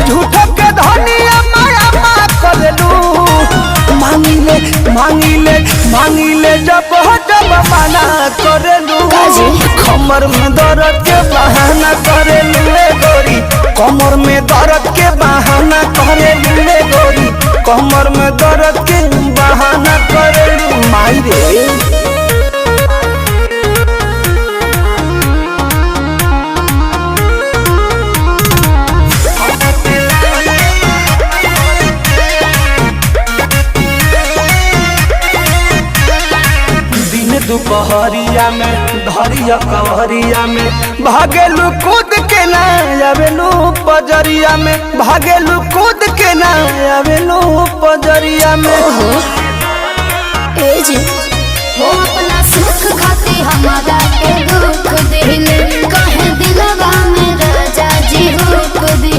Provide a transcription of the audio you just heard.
झूठो के धनिया माया मा करेलू। मांगिले मांगिले मांगिले जब हो जब मना करेलू। कमर में दर्द के बहाना करेलू रे गोरी, कमर में दर्द के बहाना करेलू रे गोरी, कमर में दर्द के बहाना करेलू। माई रे दुपहरिया में धरिया कवरिया में भागेलू कूद के ना आवेलू पजरिया में, भागेलू कूद के ना आवेलू पजरिया में। ए जी हो अपना सुख खाती हमारा के दुख दिल कहे दिलवा में राजा जी हुक दिल।